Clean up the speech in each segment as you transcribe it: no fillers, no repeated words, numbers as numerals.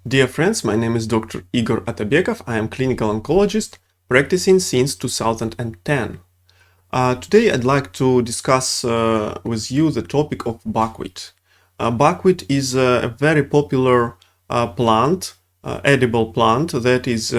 Dear friends, my name is Dr. Igor Atabekov. I am clinical oncologist practicing since 2010. Today I'd like to discuss with you the topic of buckwheat. Buckwheat is a very popular plant, edible plant that is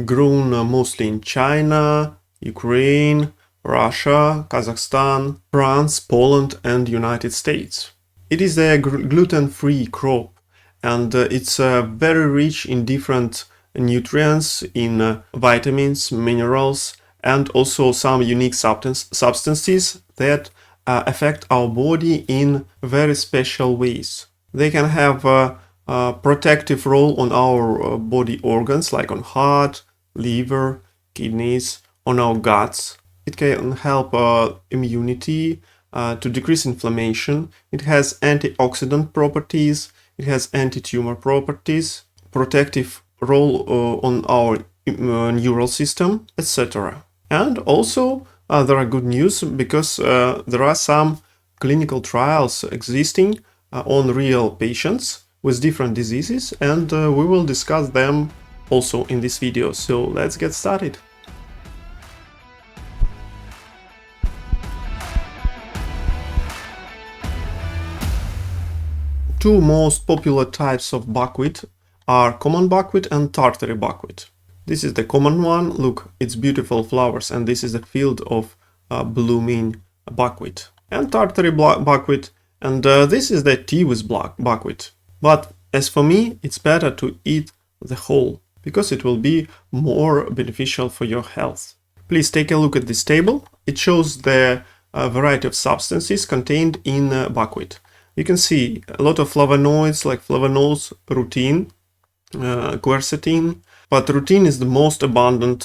grown mostly in China, Ukraine, Russia, Kazakhstan, France, Poland and United States. It is a gluten-free crop and it's very rich in different nutrients, in vitamins, minerals, and also some unique substances that affect our body in very special ways. They can have a protective role on our body organs, like on heart, liver, kidneys, on our guts. It can help immunity, to decrease inflammation. It has antioxidant properties. It has anti-tumor properties, protective role on our neural system, etc. And also there are good news because there are some clinical trials existing on real patients with different diseases, and we will discuss them also in this video. So let's get started. Two most popular types of buckwheat are common buckwheat and tartary buckwheat. This is the common one. Look, it's beautiful flowers, and this is a field of blooming buckwheat. And tartary buckwheat, and this is the tea with buckwheat. But as for me, it's better to eat the whole, because it will be more beneficial for your health. Please take a look at this table. It shows the variety of substances contained in buckwheat. You can see a lot of flavonoids like flavonoids, rutin, quercetin, but rutin is the most abundant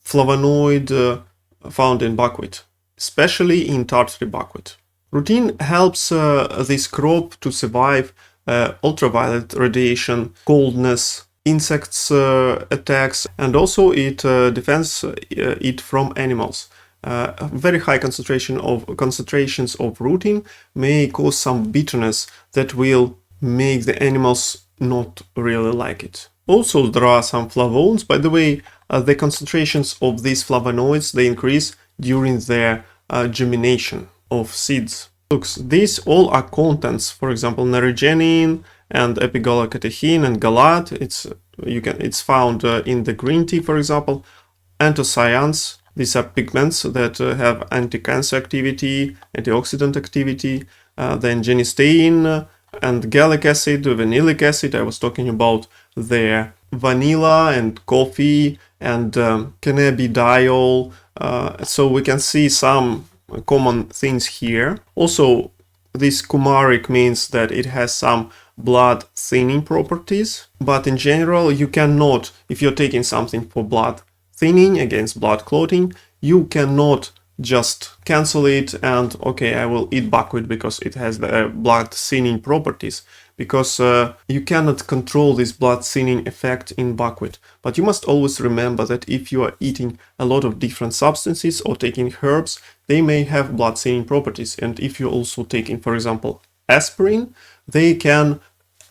flavonoid found in buckwheat, especially in tartary buckwheat. Rutin helps this crop to survive ultraviolet radiation, coldness, insects attacks, and also it defends it from animals. Very high concentrations of rutin may cause some bitterness that will make the animals not really like it. Also, there are some flavones. By the way, the concentrations of these flavonoids, they increase during their germination of seeds. Look, these all are contents. For example, naringenin and epigallocatechin and galat. It's found in the green tea, for example. Anthocyanins. These are pigments that have anti-cancer activity, antioxidant activity. Then genistein and gallic acid, vanillic acid. I was talking about the vanilla and coffee and cannabidiol. So we can see some common things here. Also, this kumaric means that it has some blood thinning properties. But in general, you cannot, if you're taking something for blood thinning against blood clotting, you cannot just cancel it and okay, I will eat buckwheat because it has the blood thinning properties, because you cannot control this blood thinning effect in buckwheat. But you must always remember that if you are eating a lot of different substances or taking herbs, they may have blood thinning properties. And if you're also taking, for example, aspirin, they can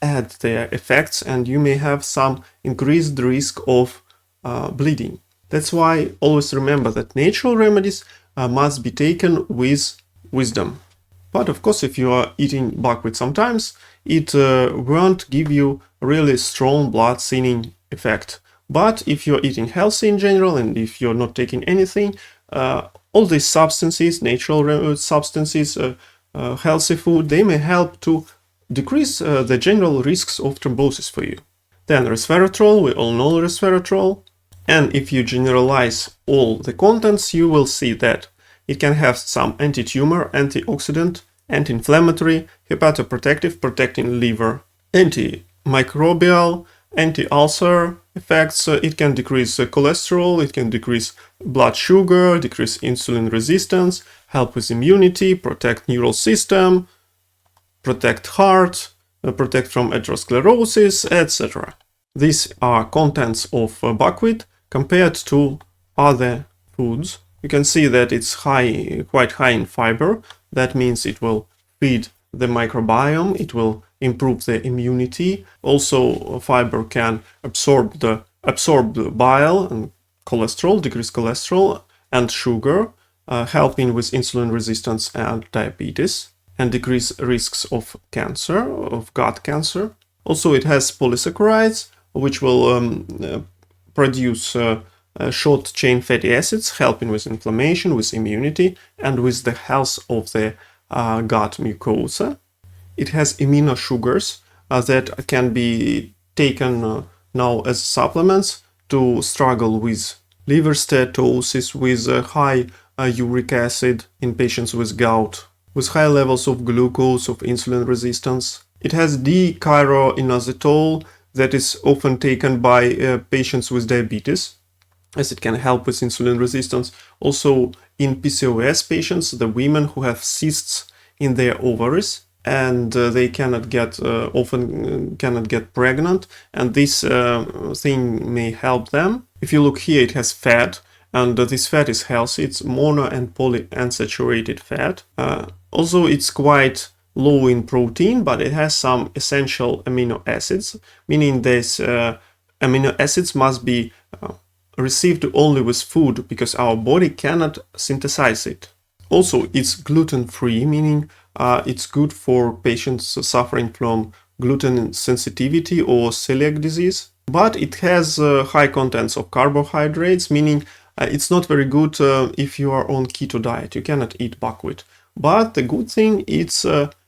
add their effects and you may have some increased risk of bleeding. That's why always remember that natural remedies must be taken with wisdom. But of course, if you are eating buckwheat sometimes, it won't give you really strong blood thinning effect. But if you're eating healthy in general and if you're not taking anything, all these substances, natural substances, healthy food, they may help to decrease the general risks of thrombosis for you. Then resveratrol, we all know resveratrol. And if you generalize all the contents, you will see that it can have some anti-tumor, antioxidant, anti-inflammatory, hepatoprotective, protecting liver, antimicrobial, anti-ulcer effects. It can decrease cholesterol, it can decrease blood sugar, decrease insulin resistance, help with immunity, protect neural system, protect heart, protect from atherosclerosis, etc. These are contents of buckwheat. Compared to other foods, you can see that it's quite high in fiber. That means it will feed the microbiome, it will improve the immunity. Also, fiber can absorb the bile and cholesterol, decrease cholesterol and sugar, helping with insulin resistance and diabetes, and decrease risks of cancer, of gut cancer. Also, it has polysaccharides, which will produce short chain fatty acids, helping with inflammation, with immunity, and with the health of the gut mucosa. It has amino sugars that can be taken now as supplements to struggle with liver steatosis, with high uric acid in patients with gout, with high levels of glucose, of insulin resistance. It has D-chiroinositol that is often taken by patients with diabetes, as it can help with insulin resistance. Also in PCOS patients, the women who have cysts in their ovaries, and they cannot get often cannot get pregnant, and this thing may help them. If you look here, it has fat, and this fat is healthy. It's mono and polyunsaturated fat. Also, it's quite low in protein, but it has some essential amino acids, meaning these amino acids must be received only with food because our body cannot synthesize it. Also, it's gluten-free, meaning it's good for patients suffering from gluten sensitivity or celiac disease. But it has high contents of carbohydrates, meaning it's not very good if you are on keto diet. You cannot eat buckwheat. But the good thing is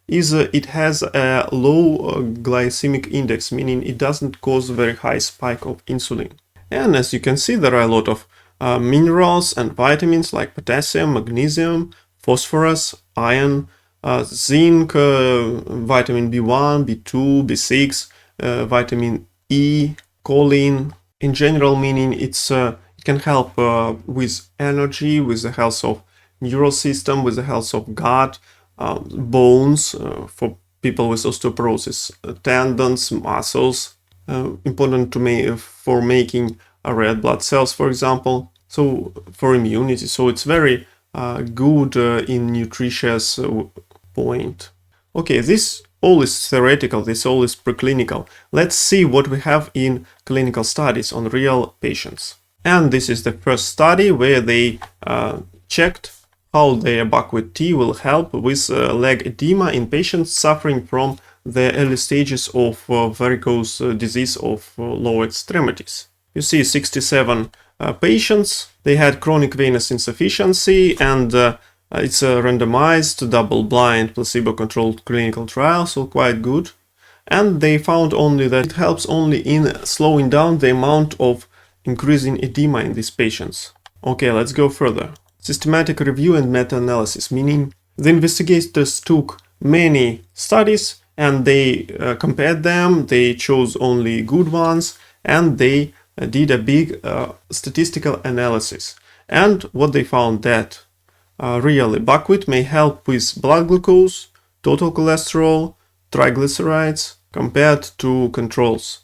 it has a low glycemic index, meaning it doesn't cause a very high spike of insulin. And as you can see, there are a lot of minerals and vitamins like potassium, magnesium, phosphorus, iron, zinc, vitamin B1, B2, B6, vitamin E, choline. In general, meaning it can help with energy, with the health of neural system, with the health of gut, bones, for people with osteoporosis, tendons, muscles, important for making red blood cells, for example, so for immunity. So it's very good in nutritious point. Okay, this all is theoretical, this all is preclinical. Let's see what we have in clinical studies on real patients. And this is the first study where they checked how their buckwheat tea will help with leg edema in patients suffering from the early stages of varicose disease of lower extremities. You see 67 patients. They had chronic venous insufficiency, and it's a randomized, double-blind, placebo-controlled clinical trial, so quite good. And they found only that it helps only in slowing down the amount of increasing edema in these patients. Okay, let's go further. Systematic review and meta-analysis, meaning the investigators took many studies and they compared them, they chose only good ones, and they did a big statistical analysis. And what they found that really buckwheat may help with blood glucose, total cholesterol, triglycerides compared to controls.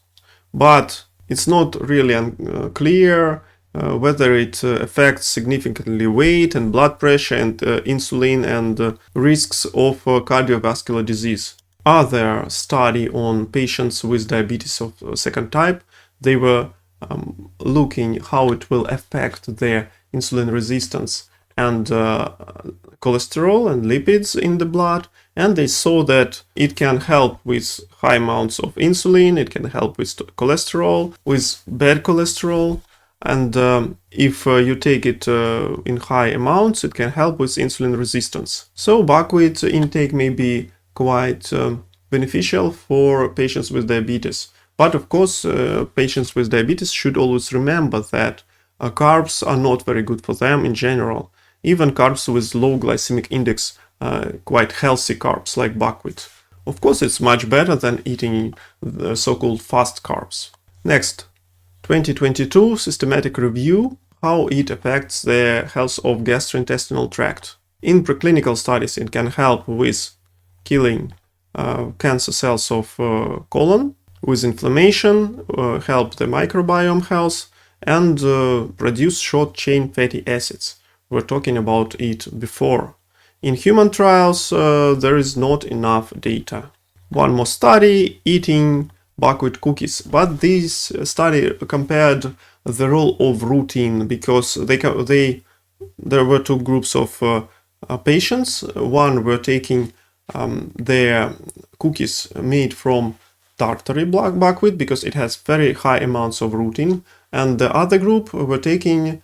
But it's not really clear whether it affects significantly weight and blood pressure and insulin and risks of cardiovascular disease. Other study on patients with diabetes of second type, they were looking how it will affect their insulin resistance and cholesterol and lipids in the blood, and they saw that it can help with high amounts of insulin, it can help with cholesterol, with bad cholesterol, and if you take it in high amounts, it can help with insulin resistance. So buckwheat intake may be quite beneficial for patients with diabetes. But of course, patients with diabetes should always remember that carbs are not very good for them in general. Even carbs with low glycemic index, quite healthy carbs like buckwheat. Of course, it's much better than eating the so-called fast carbs. Next, 2022 systematic review, how it affects the health of gastrointestinal tract. In preclinical studies, it can help with killing cancer cells of colon, with inflammation, help the microbiome health, and produce short-chain fatty acids. We're talking about it before. In human trials, there is not enough data. one more study, eating buckwheat cookies. But this study compared the role of rutin, because there were two groups of patients. One were taking their cookies made from tartary buckwheat because it has very high amounts of rutin, and the other group were taking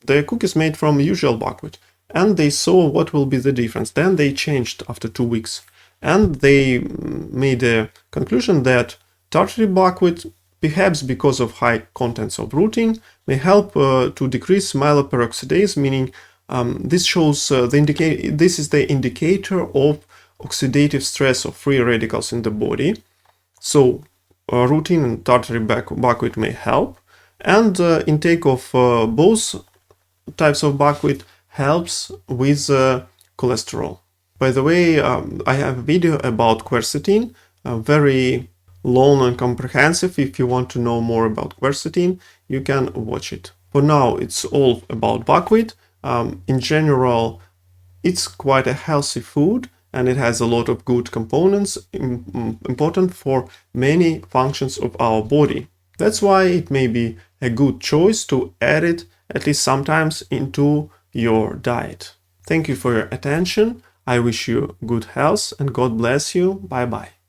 their cookies made from usual buckwheat, and they saw what will be the difference. Then they changed after 2 weeks, and they made a conclusion that tartary buckwheat, perhaps because of high contents of rutin, may help to decrease myeloperoxidase, meaning this shows this is the indicator of oxidative stress of free radicals in the body. So rutin and tartary buckwheat may help, and intake of both types of buckwheat helps with cholesterol. By the way, I have a video about quercetin, very long and comprehensive. If you want to know more about quercetin, you can watch it. For now, it's all about buckwheat. In general, it's quite a healthy food, and it has a lot of good components important for many functions of our body. That's why it may be a good choice to add it at least sometimes into your diet. Thank you for your attention. I wish you good health and God bless you. Bye bye.